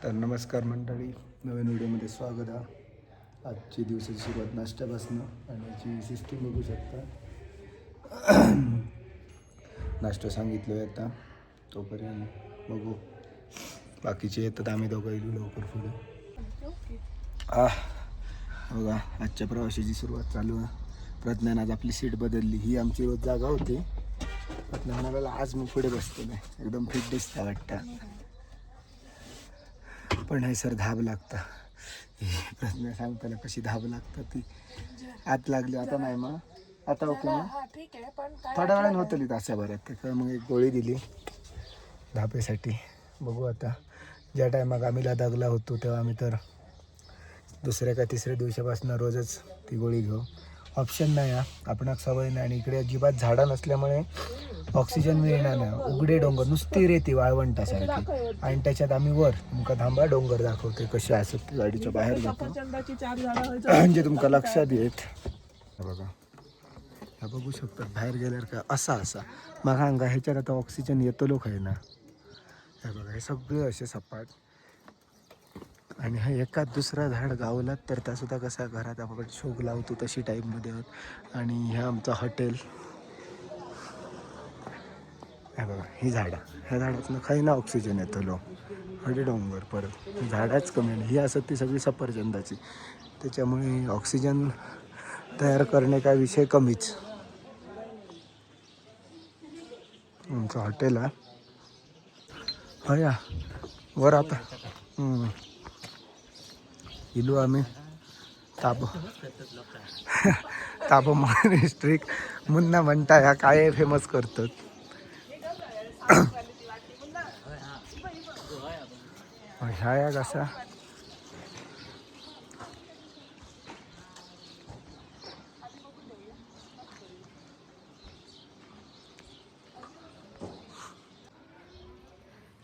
तर नमस्कार मंडळी, नवीन व्हिडिओमध्ये स्वागत आहे. आजची दिवसाची सुरुवात नाश्त्यापासून आणि याची सिस्टीम बघू शकता. नाश्ता सांगितलं आहे आता, तोपर्यंत बघू बाकीचे येतात. आम्ही दोघं येऊ लवकर पुढे. बघा आजच्या प्रवासाची सुरुवात चालू आहे. प्रज्ञान आज आपली सीट बदलली. ही आमची रोज जागा होती. प्रज्ञान म्हणाला आज मी पुढे बसतो नाही, एकदम फिट दिसता वाटतं. पण नाही सर, धाब लागता. प्रश्न सांगताना कशी धाब लागतात ती आत लागली. आता नाही मग आता ओके मग थोड्या वेळाने होतं तासाभरात. त्यामुळे मग एक गोळी दिली धापेसाठी. बघू आता. ज्या टायमात आम्ही लदाखला होतो तेव्हा आम्ही तर दुसऱ्या का तिसऱ्या दिवसापासून रोजच ती गोळी घेऊ. ऑप्शन नाही हा, आपण सवय नाही. आणि इकडे अजिबात झाडं नसल्यामुळे ऑक्सिजन मिळणार नाही. उघडे डोंगर, नुसती रेती वाळवंटासारखी. आणि त्याच्यात आम्ही वर तुमका थांबा डोंगर दाखवते कसे असत. गाडीच्या बाहेर जातो म्हणजे तुमका लक्षात येत. बघा ह्या बघू शकतात बाहेर गेल्यावर का असा मग अंगा ह्याच्यात आता ऑक्सिजन येतो लोक आहे ना. हे बघा हे सगळे असे सपाट. आणि हा एकाच दुसरा झाड गावलात तर त्यासुद्धा कसा घरात आपण शोक लावतो तशी टाईपमध्ये आहोत. आणि ह्या आमचं हॉटेल. हे बघा ही झाडं, ह्या झाडातनं काही ना ऑक्सिजन येतो लो. हडी डोंगर परत झाडाच कमी नाही. ही असत ती सगळी सफरचंदाची. त्याच्यामुळे ऑक्सिजन तयार करणे काय विषय कमीच. आमचं हॉटेल आहे हया वर. आता इलू आम्ही ताबो स्ट्रिक मुन्ना म्हणता ह्या काय फेमस करतात. ह्या या कसा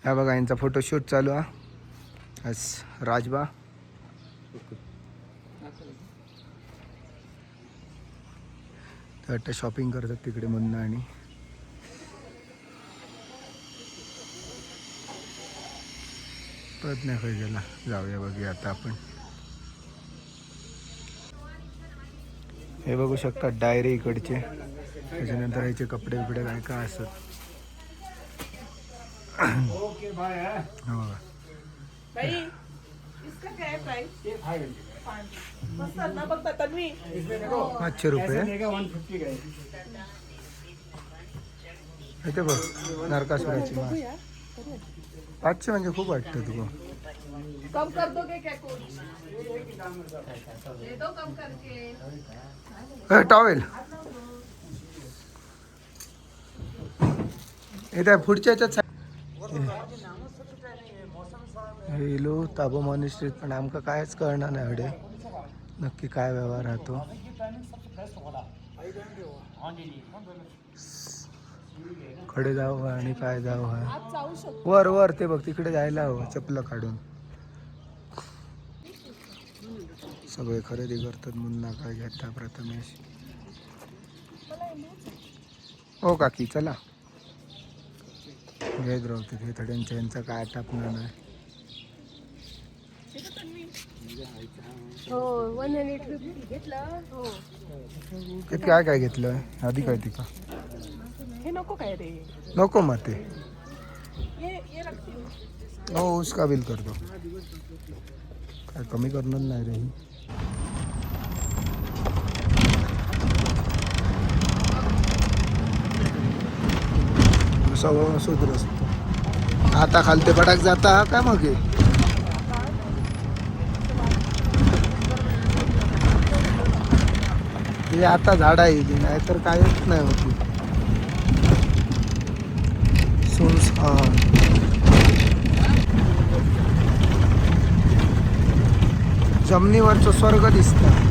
ह्या बघा यांचा फोटोशूट चालू आहे. आज राजबा तर शॉपिंग करतात तिकडे मुन्ना. आणि प्रयत्न काही गेला. जाऊया बघूया आता आपण. हे बघू शकता डायरी इकडचे. त्याच्यानंतर याचे कपडे बिपडे काय काय असत. बघा 500 रुपये. इथे बघ नरकासुराची मास 500 म्हणजे खूप वाटतं तुला. कम कर दोगे क्या कुछ दे दो कम करके. टॉवेल इथे पुढच्या याच्यात हेलो ताबो मॉनिस्ट्रीत. पण आमका कायच कळणार नाही एवढे नक्की काय व्यवहार राहतो. कडे जाऊ आणि काय जाऊ वर वर ते बघ तिकडे जायला हवं. चपला काढून सगळे खरेदी करतात. मुन्ना काय घेता प्रथमेश. हो काकी चला घेत राहते हे थोड्यांच्या. यांचा काय टाकणार नाही. काय काय घेतलं आधी काय तिका हे नको काय रे. नको मग ते ये हो उसका बिल करतो. काय कमी करणार नाही रे. सगळं सुधर असतो. आता खालते पटाक जाता काय मग हे आता झाडा येईल नाही तर कायच नाही होती. जमिनीवरचं स्वर्ग दिसतं.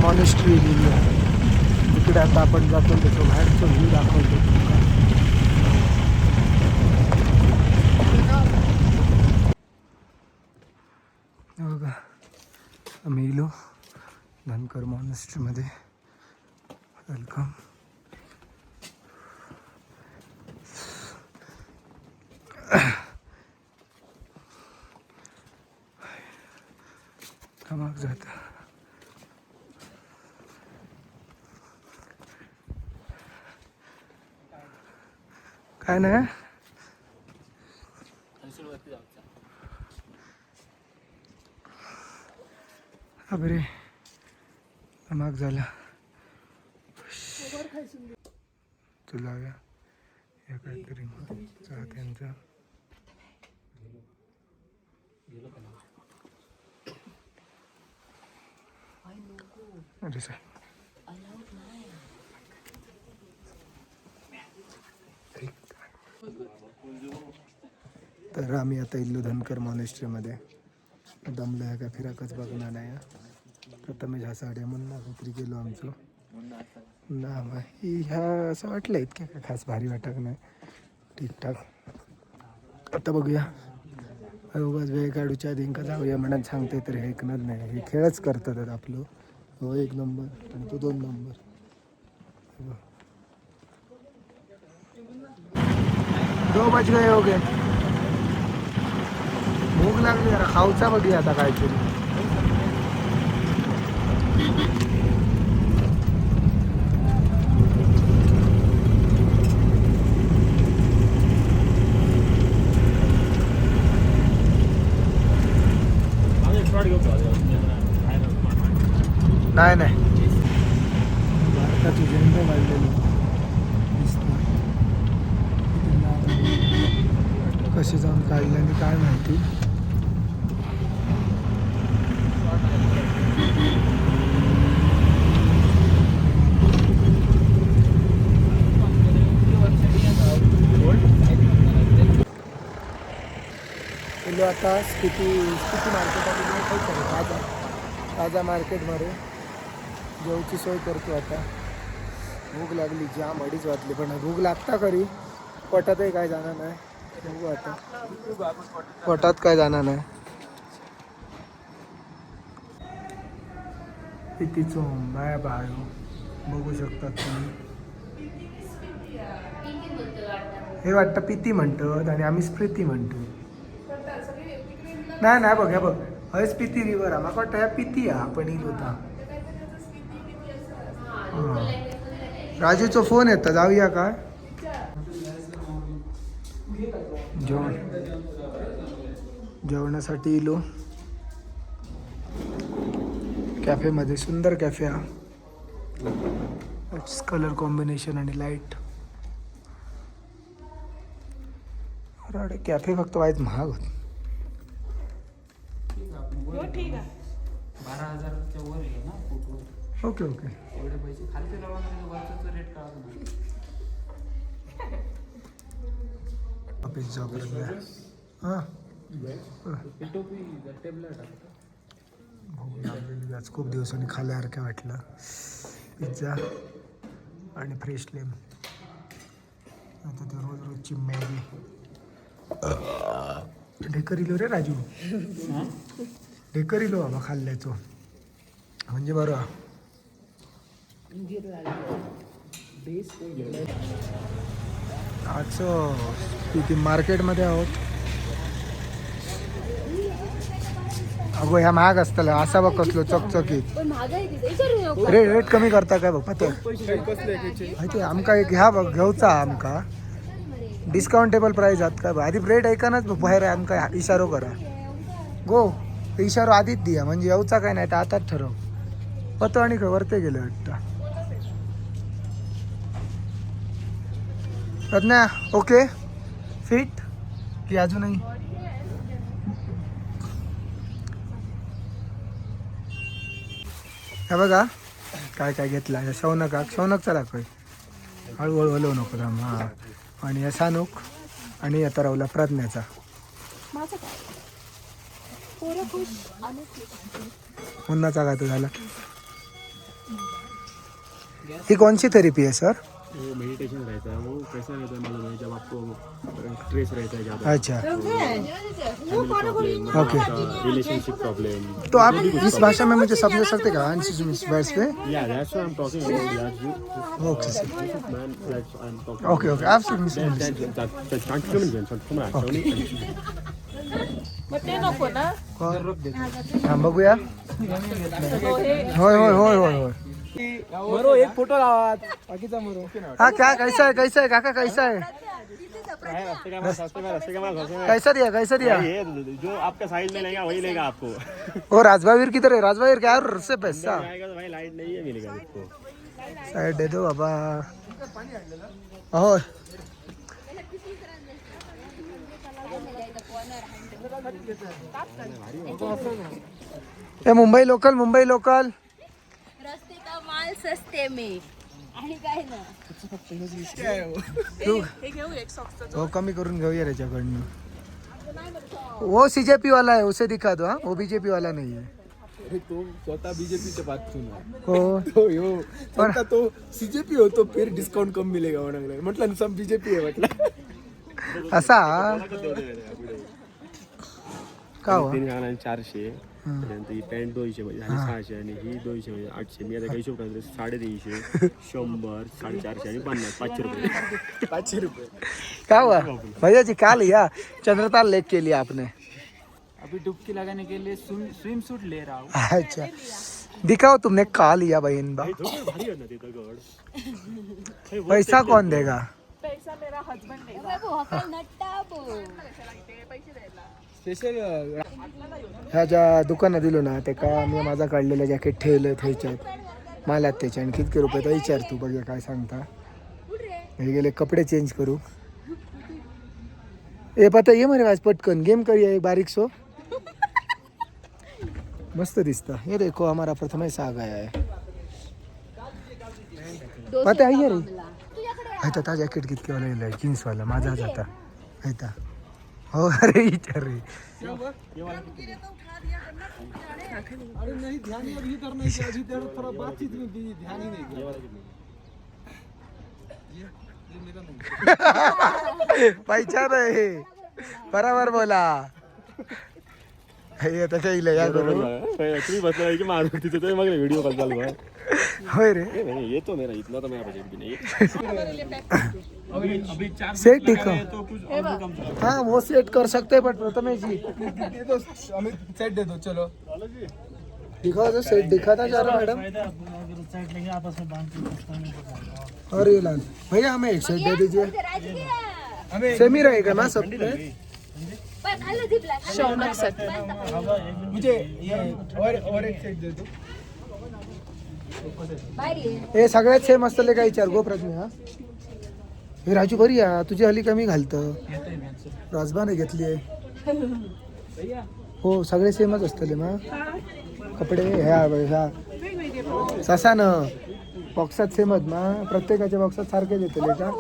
मॉनेस्ट्री लिहिली आहे. पुढे आता आपण जातो त्याचं बाहेरचं व्ह्यू दाखवतो तुमका. बघा आम्ही येलो धनकर मॉनेस्ट्रीमध्ये. वेलकम. कमाक जात काय नाही. बरे कमाक झाला तुला या काहीतरी चाहत्यांचा अरे सर तर आम्ही आता इल्लू धनकर मॉनेस्ट्रीमध्ये दमलं ह्या का फिराकच बघणार नाही. प्रथमेश ह्या साड्या मुन्ना काहीतरी गेलो आमचं ना ह्या असं वाटलं इतक्या काय खास भारी वाटत नाही. ठीकठाक. आता बघूया उगाच वेळ काढूच्या आधी का जाऊया म्हणून सांगते तर हे ऐकणार नाही. हे खेळच करतात आपलं. हो 1 नंबर आणि तो 2 नंबर. 2 बज गए हो गए. भूक लागली जरा खाऊचा बघूया आता काहीतरी. नाही नाही भारताची झेंडा वाढलेली दिसतं. कसे जाऊन काढल्याने काय माहिती. आता स्थिती मार्केटमध्ये ताजा मार्केटमध्ये जेवची सोय करतो. आता भूक लागली जाम 2:30 वाजले पण भूक लागता खरी पोटातही काय जाणार नाही. बघू आता पोटात काय जाणार नाही. पितीचो बाय बाय बघू शकतात तुम्ही. हे वाटतं पिती म्हणतात आणि आम्ही स्प्रीती म्हणतो. नाही नाही बघ बघ हयच पिती रिवर हा. म्हाका वाटतं ह्या पिती हा आपण येईल होता. राजूचा फोन येतो जाऊया काय. जेवणासाठी इलो कॅफेमध्ये. सुंदर कॅफे हा. कलर कॉम्बिनेशन आणि लाईट. अरे कॅफे फक्त वाईट महाग होत. ठीक आहे 12,000च्या वर आहे ना फुटवर. Okay okay. एवढे पैसे खालचे लावा वरचा रेट कळत नाही. पिझ्झा हां आज खूप दिवसांनी खाल्यासारखं वाटलं. पिझ्झा आणि फ्रेश लेम. आता ते रोज रोजची मॅगी ढेकरिलो रे राजू. ढेकरिलो बाबा खाल्ल्याचो म्हणजे बरं. आज किती मार्केटमध्ये आहोत. अगो ह्या महाग असताला असा बघ कसलो चकचकीत. रेट कमी करता काय बघ पत्र माहिती आमका एक ह्या बघ घेऊचा आमका डिस्काउंटेबल प्राईस आहात काय. आधी रेट ऐकानच बाहेर आमका इशारो करा गो. इशारो आधीच दिया म्हणजे येऊचा काय नाही तर आताच ठरव. पतो आणि वरते गेले वाटतं. प्रज्ञा ओके फिट की अजूनही. हे बघा काय काय घेतलं. शौनकचा दाखव. हळूहळू हलवू नको थांब. हां आणि या सानूक आणि आता राहुला प्रज्ञाचा. मुन्नाचा घात झाला. ही कौन सी थेरेपी है सर? वो मेडिटेशन रहता है, वो कैसा रहता है मालूम है, जब आपको स्ट्रेस रहता है ज़्यादा, अच्छा ओके। रिलेशनशिप प्रॉब्लम, तो आप इस भाषा में मुझे समझा सकते का इस वर्ड्स पे? या that's why I am talking about that you okay sir, man, that's I am talking okay okay आप दैट मग ते नको ना हां बघूया. होय होय होय होय होय. मरो एक फोटो लावा बाकीचा मरो. हाँ क्या कैसा है काका कैसा है? कैसा दिया ये जो आपका साइज में लेगा वही लेगा आपको, ओ राजभावीर किधर है? राजभावीर क्या और से पैसा आएगा तो भाई लाइट नहीं है मिलेगा आपको. साइड दे दो बाबा. हो ए मुंबई लोकल रस्ते का माल सस्ते में आणि काय ना तू हे घेऊ एक सॉक्सचं हो कमी करून घेऊया त्याच्याकडनं. वो सीजेपी वाला है, उसे दिखा दो. हाँ वो बीजेपी वाला नहीं है. तो स्वतः बीजेपीच्या बाजून हो तो यो स्वतः तो सीजेपी हो तो फिर डिस्काउंट कम मिलेगा म्हणाले. म्हटलं सब बीजेपी आहे म्हटलं. असा का हो? 400, त्यानंतर ही पॅन्ट 200 म्हणजे आणि 600 आणि ही 200 म्हणजे 800. मी आता काही हिशोब करतो 350, 100, 450 आणि 50, 500 रुपये. 500 रुपये. क्या हुआ भैया जी? क्या लिया? चंद्रताल लेक के लिए आपने? अभी डुबकी लगाने के लिए स्विम सूट ले रहा हूँ. अच्छा दिखाओ तुमने का लिया बहन बा. थोडं भारी आहे ना ते दगड. पैसा कौन देगा? पैसा मेरा हस्बंड देगा बाबू हकल नट्टा बो पैसे द्यायला. स्पेशल ह्या ज्या दुकानात दिलो ना ते का मी माझा काढलेलं जॅकेट ठेवलं थंयच्यात मला त्याच्या आणि कितके रुपये तर विचार तू बघूया काय सांगता. हे गेले कपडे चेंज करू. ए पता ये मरे आज पटकन गेम करूया एक बारीक सो. मस्त दिसता. ये देखो हमारा प्रथमेश आ गया है. पता आहे रे आता ता जॅकेट कितके वाला येईल जीन्स वाला माझा जाता ऐता. हो अरे विचार रे. अरे नहीं ध्यान ही अभी करना है अभी थोड़ा बातचीत में भी ध्यान ही नहीं किया. पहचान है बराबर बोला. हे आता काही या करू तुम्ही बसला की मारून तिथे तो मग व्हिडिओ कॉल चालू आहे. होय रे नहीं ये तो मेरा इतना तो मेरा बजट भी नहीं है. सेट दिखा. हाँ वो सेट कर सकते हैं बट प्रथमेश जी दे दो हमें सेट दे दो चलो. दिखाओ तो सेट दिखा था जा रहा मैडम. और ये लाल भैया हमें एक सेट दे दीजिए. राजकीय सेम ही रहेगा ना सब में? पण आलं ती ब्लॅक शौनक सर मुझे ये और एक सेट दे दो. भारी आहे. हे सगळ्यात सेम असतले काय विचार गो प्रज्ञा. हा हे राजू बरी या तुझी हल्ली कमी घालतं. राजबाने घेतली आहे. हो सगळे सेमच असतले मग कपडे ह्या ह्या ससान बॉक्सात सेमच मग प्रत्येकाच्या बॉक्सात सारखे देतले का?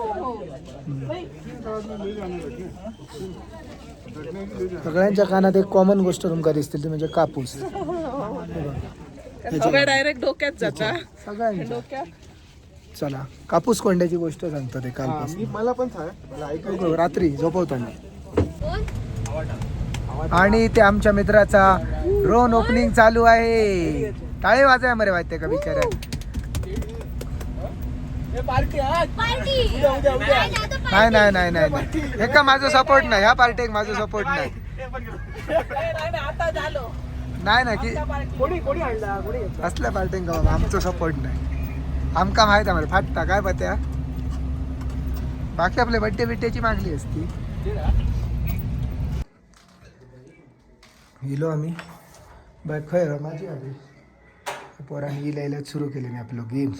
सगळ्यांच्या कानात एक कॉमन गोष्ट तुमका दिसतील ती म्हणजे कापूस. सगळं डायरेक्ट डोक्यात जाता सगळ्यांच्या डोक्यात. चला कापूस कोंड्याची गोष्ट सांगतो ते कालपासून. मला पण सांग मला ऐकायचं. रात्री झोपवताना आणि ते आमच्या मित्राचा ड्रोन ओपनिंग चालू आहे. टाळे वाजाय मरे वाजते का बिचारा. पार्टी नाही नाही नाही नाही नाही हे का माझं सपोर्ट नाही. ह्या पार्टीक माझं सपोर्ट नाही. आता झालो नाही ना की कोणी कोणी आणला कोणी असल्या पार्टीक गावा आमचं सपोर्ट नाही. आमका माहित आहे मला फाटता काय पत्या. बाकी आपले बड्डे बिड्डेची मागणी असती. गेलो आम्ही बाय खय माझी आली पोरांनी लिहायला सुरू केले मी आपलं गेम.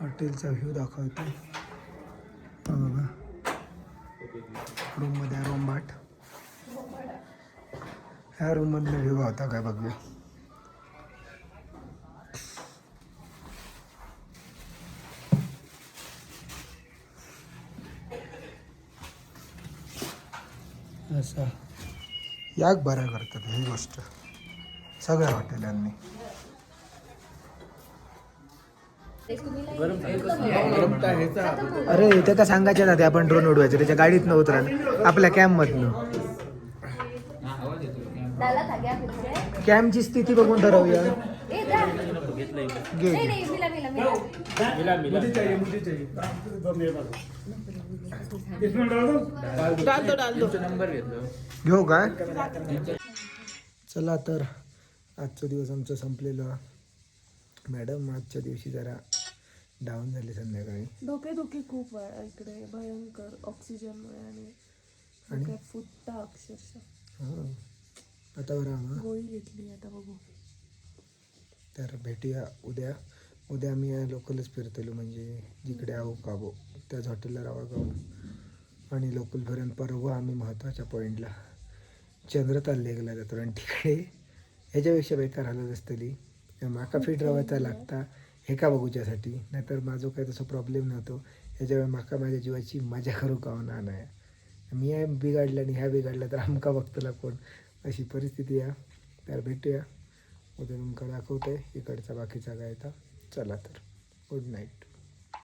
हॉटेलचा व्ह्यू दाखवतो बघा. रूम मध्ये रोमबाट ह्या रूम मधला व्ह्यू होता काय बघूया. असा याक बरं करतात ही गोष्ट सगळ्या हॉटेलांनी. अरे ते का सांगायचे ना ते आपण ड्रोन उडवायचं त्याच्या गाडीत न उतरा आपल्या कॅम्पमधनं. कॅम्पची स्थिती बघून ठरवूया. घे नंबर घेतलो. घेऊ का. चला तर आजचा दिवस आमचा संपलेला. मॅडम आजच्या दिवशी जरा डाऊन झाले संध्याकाळी. डोके खूप आहे इकडे भयंकर ऑक्सिजनमुळे आणि डोक्यात फुटता अक्षरशः. हां आता बरं मग गोळी घेतली आता बघू. तर भेटूया उद्या. उद्या आम्ही या लोकलच फिरतलो म्हणजे जिकडे आहो काबो त्याच हॉटेलला राहा गाव आणि लोकल फिरून परवा आम्ही महत्त्वाच्या पॉईंटला चंद्रताल लेकला जातो आणि तिकडे ह्याच्यापेक्षा बेकार हालत असतली. माका फिट राहायचा लागता हे का बघूच्यासाठी नाहीतर माझं काय तसं प्रॉब्लेम नव्हतो. ह्याच्यावेळी माका माझ्या जीवाची मजा करू कावना नाही. मी आहे बिघडलं आणि ह्या बिघडलं तर आमका बघतला कोण अशी परिस्थिती आहे. तर भेटूया उद्या तुमका दाखवतोय इकडचा बाकीचा काय. चला तर गुड नाईट.